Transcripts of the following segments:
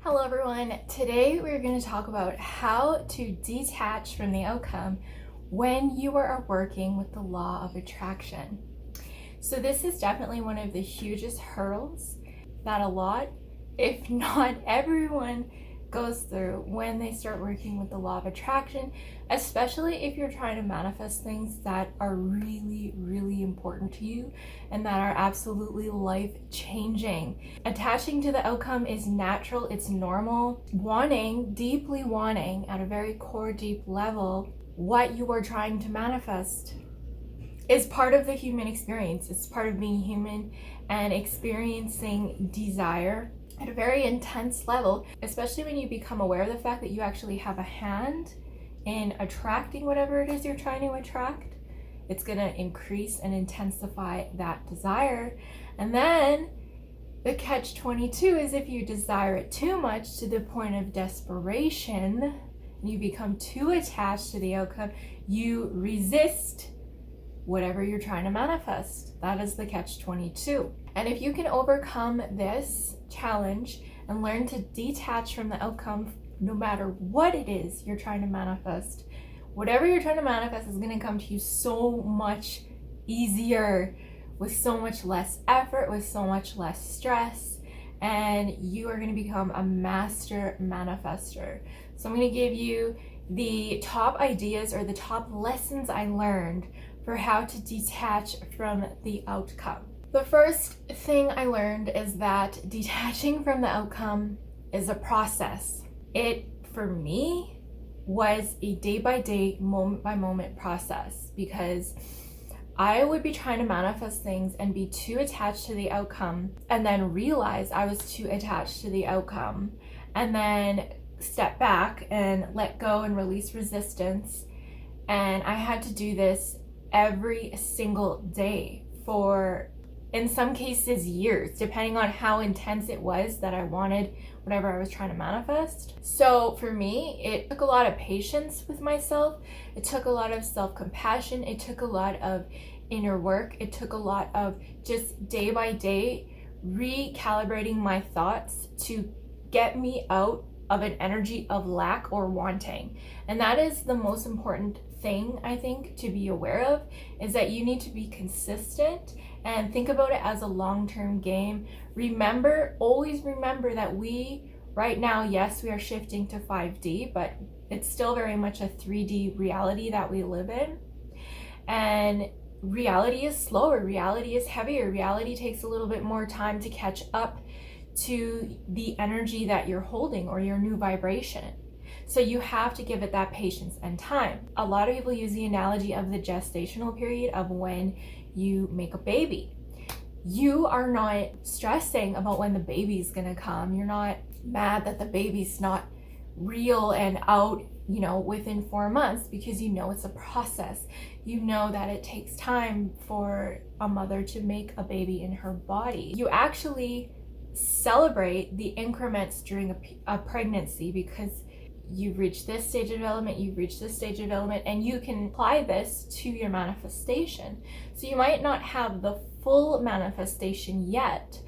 Hello everyone. Today we're going to talk about how to detach from the outcome when you are working with the law of attraction. So this is definitely one of the hugest hurdles that a lot, if not everyone, goes through when they start working with the law of attraction, especially if you're trying to manifest things that are really, really important to you and that are absolutely life-changing. Attaching to the outcome is natural, it's normal. Deeply wanting at a very core, deep level what you are trying to manifest is part of the human experience. It's part of being human and experiencing desire at a very intense level, especially when you become aware of the fact that you actually have a hand in attracting whatever it is you're trying to attract. It's going to increase and intensify that desire. And then the catch-22 is if you desire it too much to the point of desperation, and you become too attached to the outcome, you resist whatever you're trying to manifest. That is the catch-22. And if you can overcome this challenge and learn to detach from the outcome, no matter what it is you're trying to manifest, whatever you're trying to manifest is going to come to you so much easier, with so much less effort, with so much less stress, and you are going to become a master manifester. So I'm going to give you the top ideas or the top lessons I learned for how to detach from the outcome. The first thing I learned is that detaching from the outcome is a process. It, for me, was a day-by-day, moment-by-moment process, because I would be trying to manifest things and be too attached to the outcome, and then realize I was too attached to the outcome, and then step back and let go and release resistance. And I had to do this every single day for, in some cases, years, depending on how intense it was that I wanted whatever I was trying to manifest. So for me, it took a lot of patience with myself. It took a lot of self-compassion. It took a lot of inner work. It took a lot of just day by day recalibrating my thoughts to get me out of an energy of lack or wanting. And that is the most important thing, I think, to be aware of, is that you need to be consistent and think about it as a long-term game. Always remember that right now, yes, we are shifting to 5D, but it's still very much a 3D reality that we live in. And reality is slower, reality is heavier, reality takes a little bit more time to catch up to the energy that you're holding or your new vibration. So you have to give it that patience and time. A lot of people use the analogy of the gestational period of when you make a baby. You are not stressing about when the baby's gonna come. You're not mad that the baby's not real and out, within 4 months, because it's a process. You know that it takes time for a mother to make a baby in her body. You actually celebrate the increments during a pregnancy, because you've reached this stage of development, and you can apply this to your manifestation. So you might not have the full manifestation yet,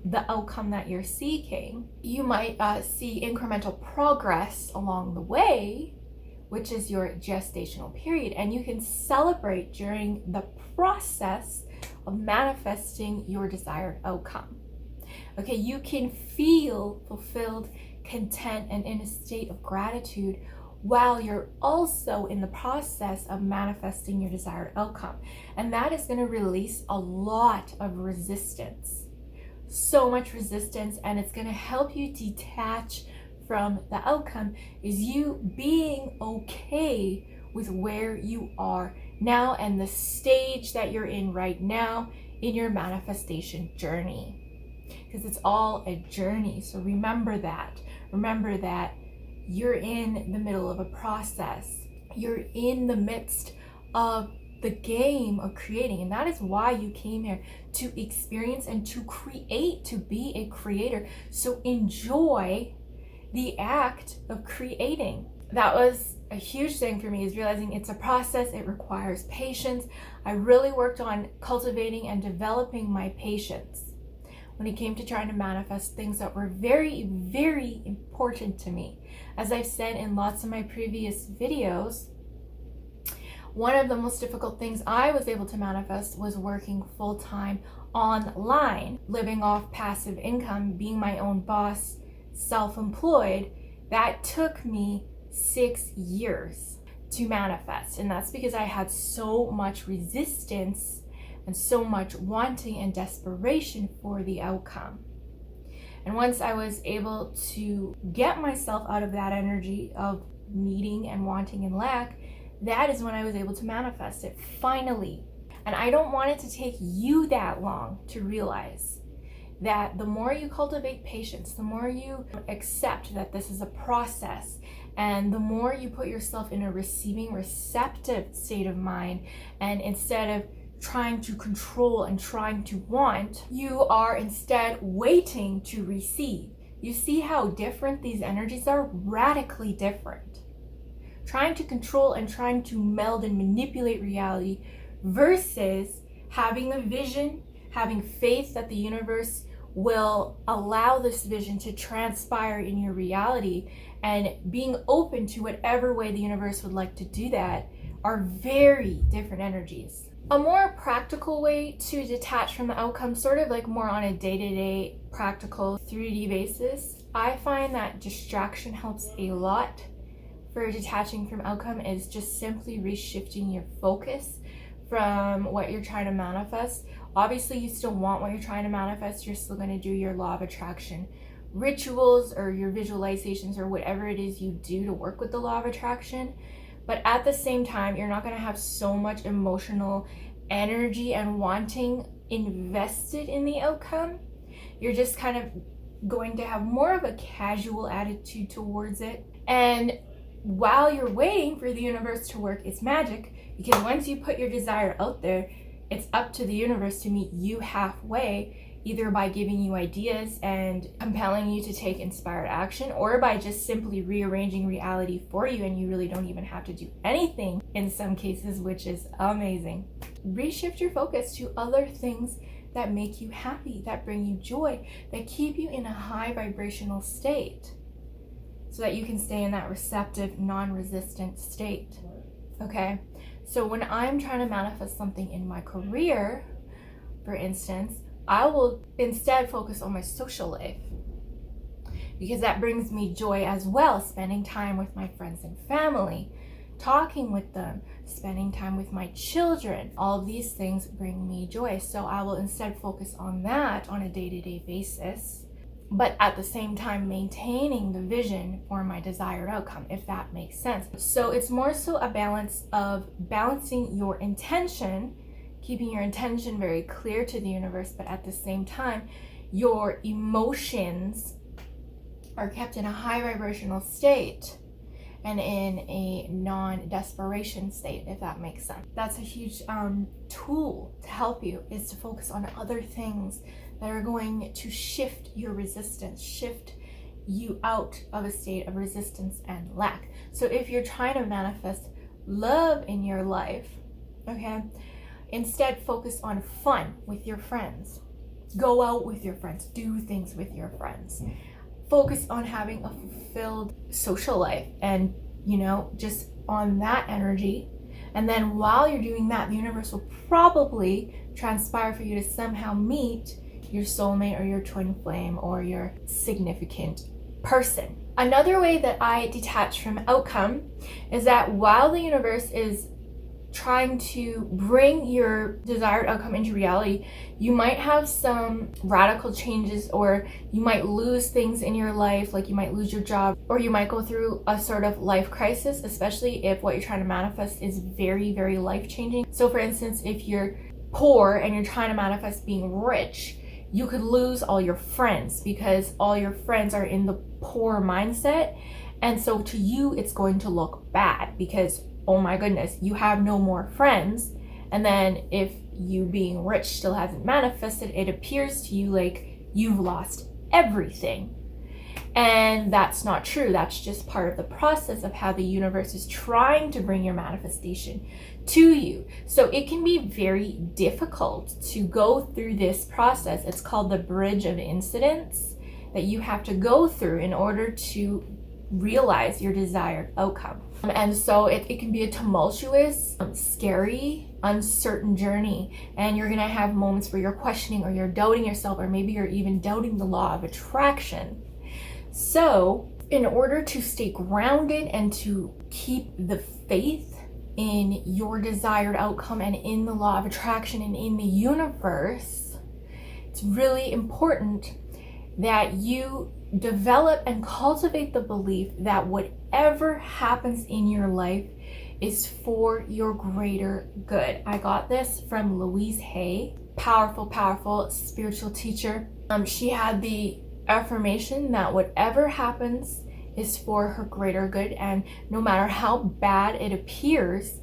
the outcome that you're seeking. You might see incremental progress along the way, which is your gestational period, and you can celebrate during the process of manifesting your desired outcome. Okay, you can feel fulfilled, content, and in a state of gratitude while you're also in the process of manifesting your desired outcome. And that is going to release a lot of resistance, so much resistance, and it's going to help you detach from the outcome, is you being okay with where you are now and the stage that you're in right now in your manifestation journey. Because it's all a journey. So remember that you're in the middle of a process. You're in the midst of the game of creating, and that is why you came here, to experience and to create, to be a creator. So enjoy the act of creating. That was a huge thing for me, is realizing it's a process. It requires patience. I really worked on cultivating and developing my patience when it came to trying to manifest things that were very, very important to me. As I've said in lots of my previous videos, one of the most difficult things I was able to manifest was working full-time online, living off passive income, being my own boss, self-employed. That took me 6 years to manifest, and that's because I had so much resistance and so much wanting and desperation for the outcome. And once I was able to get myself out of that energy of needing and wanting and lack, that is when I was able to manifest it finally. And I don't want it to take you that long to realize that the more you cultivate patience, the more you accept that this is a process, and the more you put yourself in a receiving, receptive state of mind, and instead of trying to control and trying to want, you are instead waiting to receive. You see how different these energies are? Radically different. Trying to control and trying to meld and manipulate reality versus having a vision, having faith that the universe will allow this vision to transpire in your reality, and being open to whatever way the universe would like to do that, are very different energies. A more practical way to detach from the outcome, sort of like more on a day-to-day practical 3D basis, I find that distraction helps a lot for detaching from outcome, is just simply reshifting your focus from what you're trying to manifest. Obviously, you still want what you're trying to manifest. You're still going to do your law of attraction rituals or your visualizations or whatever it is you do to work with the law of attraction. But at the same time, you're not going to have so much emotional energy and wanting invested in the outcome. You're just kind of going to have more of a casual attitude towards it. And while you're waiting for the universe to work its magic, because once you put your desire out there, it's up to the universe to meet you halfway, either by giving you ideas and compelling you to take inspired action, or by just simply rearranging reality for you, and you really don't even have to do anything in some cases, which is amazing. Reshift your focus to other things that make you happy, that bring you joy, that keep you in a high vibrational state, so that you can stay in that receptive, non-resistant state. Okay? So when I'm trying to manifest something in my career, for instance, I will instead focus on my social life, because that brings me joy as well. Spending time with my friends and family, talking with them, spending time with my children, all of these things bring me joy. So I will instead focus on that on a day-to-day basis, but at the same time maintaining the vision for my desired outcome, if that makes sense. So it's more so a balance of balancing your intention, keeping your intention very clear to the universe, but at the same time, your emotions are kept in a high vibrational state and in a non-desperation state, if that makes sense. That's a huge tool to help you, is to focus on other things that are going to shift your resistance, shift you out of a state of resistance and lack. So if you're trying to manifest love in your life, okay, instead focus on fun with your friends. Go out with your friends, do things with your friends. Focus on having a fulfilled social life, and just on that energy. And then while you're doing that, the universe will probably transpire for you to somehow meet your soulmate or your twin flame or your significant person. Another way that I detach from outcome is that while the universe is trying to bring your desired outcome into reality, you might have some radical changes, or you might lose things in your life, like you might lose your job, or you might go through a sort of life crisis, especially if what you're trying to manifest is very, very life-changing. So for instance, if you're poor and you're trying to manifest being rich, you could lose all your friends because all your friends are in the poor mindset. And so to you, it's going to look bad because, oh my goodness, you have no more friends. And then if you being rich still hasn't manifested, it appears to you like you've lost everything. And that's not true. That's just part of the process of how the universe is trying to bring your manifestation to you. So it can be very difficult to go through this process. It's called the bridge of incidents that you have to go through in order to realize your desired outcome. And so it can be a tumultuous, scary, uncertain journey. And you're going to have moments where you're questioning or you're doubting yourself, or maybe you're even doubting the law of attraction. So in order to stay grounded and to keep the faith in your desired outcome and in the law of attraction and in the universe, it's really important that you develop and cultivate the belief that whatever happens in your life is for your greater good. I got this from Louise Hay, powerful spiritual teacher. She had the affirmation that whatever happens is for her greater good, and no matter how bad it appears,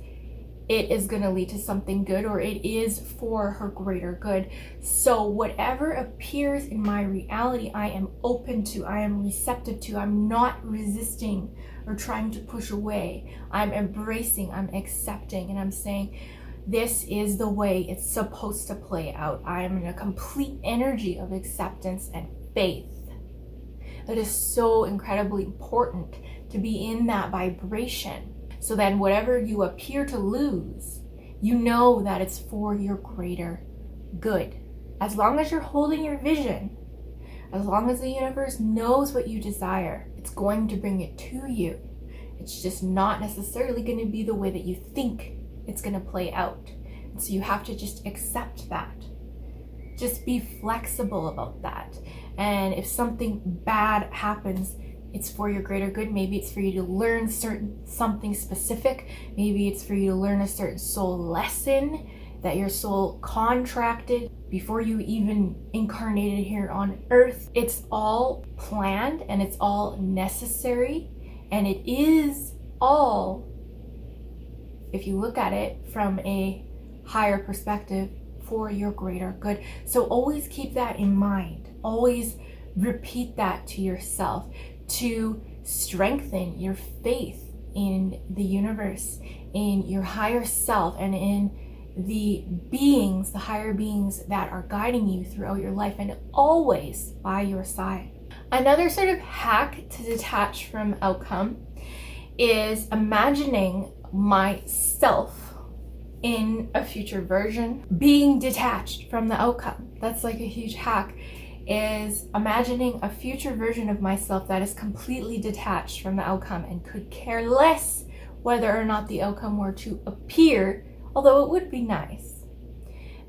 it is going to lead to something good, or it is for her greater good. So whatever appears in my reality, I am open to, I am receptive to, I'm not resisting or trying to push away. I'm embracing, I'm accepting, and I'm saying, this is the way it's supposed to play out. I am in a complete energy of acceptance and faith. That is so incredibly important, to be in that vibration. So then whatever you appear to lose, you know that it's for your greater good. As long as you're holding your vision, as long as the universe knows what you desire, it's going to bring it to you. It's just not necessarily going to be the way that you think it's going to play out. And so you have to just accept that. Just be flexible about that. And if something bad happens, it's for your greater good. Maybe it's for you to learn something specific. Maybe it's for you to learn a certain soul lesson that your soul contracted before you even incarnated here on earth. It's all planned and it's all necessary, and it is all, if you look at it from a higher perspective, for your greater good. So always keep that in mind. Always repeat that to yourself to strengthen your faith in the universe, in your higher self, and in the beings, the higher beings that are guiding you throughout your life and always by your side. Another sort of hack to detach from outcome is imagining myself in a future version being detached from the outcome. That's like a huge hack, is imagining a future version of myself that is completely detached from the outcome and could care less whether or not the outcome were to appear, although it would be nice.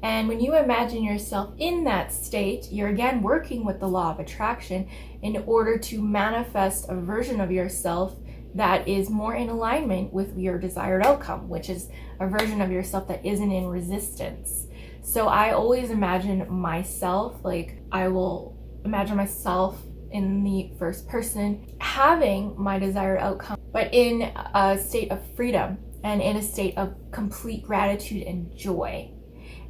And when you imagine yourself in that state, you're again working with the law of attraction in order to manifest a version of yourself that is more in alignment with your desired outcome, which is a version of yourself that isn't in resistance. So I always imagine myself, like I will imagine myself in the first person having my desired outcome, but in a state of freedom and in a state of complete gratitude and joy,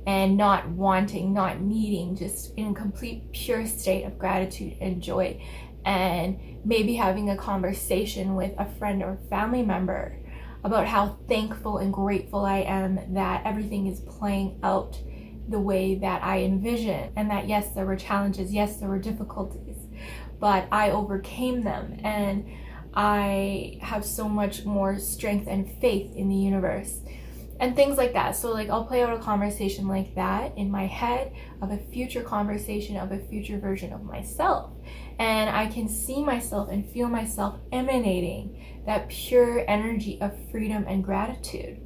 and not wanting, not needing, just in a complete pure state of gratitude and joy. And maybe having a conversation with a friend or family member about how thankful and grateful I am that everything is playing out the way that I envision, and that yes, there were challenges, yes, there were difficulties, but I overcame them, and I have so much more strength and faith in the universe, and things like that. So like I'll play out a conversation like that in my head of a future conversation of a future version of myself, and I can see myself and feel myself emanating that pure energy of freedom and gratitude.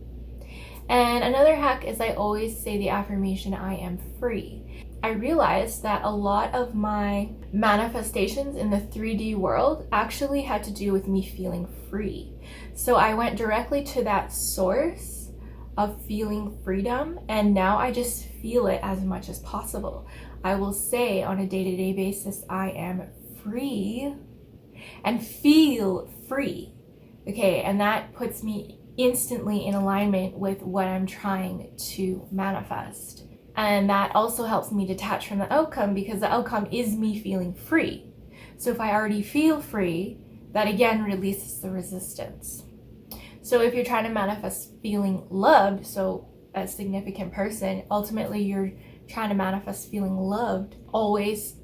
And another hack is I always say the affirmation, I am free. I realized that a lot of my manifestations in the 3D world actually had to do with me feeling free. So I went directly to that source of feeling freedom, and now I just feel it as much as possible. I will say on a day-to-day basis, I am free and feel free. Okay, and that puts me instantly in alignment with what I'm trying to manifest. And that also helps me detach from the outcome, because the outcome is me feeling free. So if I already feel free, that again releases the resistance. So if you're trying to manifest feeling loved, so a significant person, ultimately you're trying to manifest feeling loved, always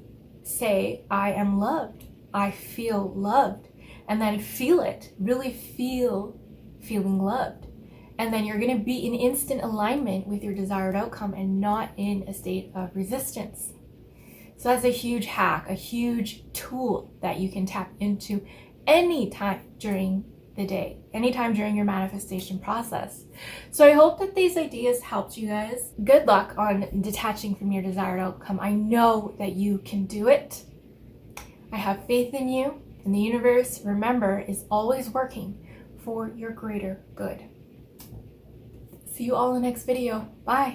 say, I am loved. I feel loved. And then feel it. Really feel feeling loved. And then you're going to be in instant alignment with your desired outcome and not in a state of resistance. So that's a huge hack, a huge tool that you can tap into anytime during the day, anytime during your manifestation process. So I hope that these ideas helped you guys. Good luck on detaching from your desired outcome. I know that you can do it. I have faith in you, and the universe, remember, is always working for your greater good. See you all in the next video. Bye.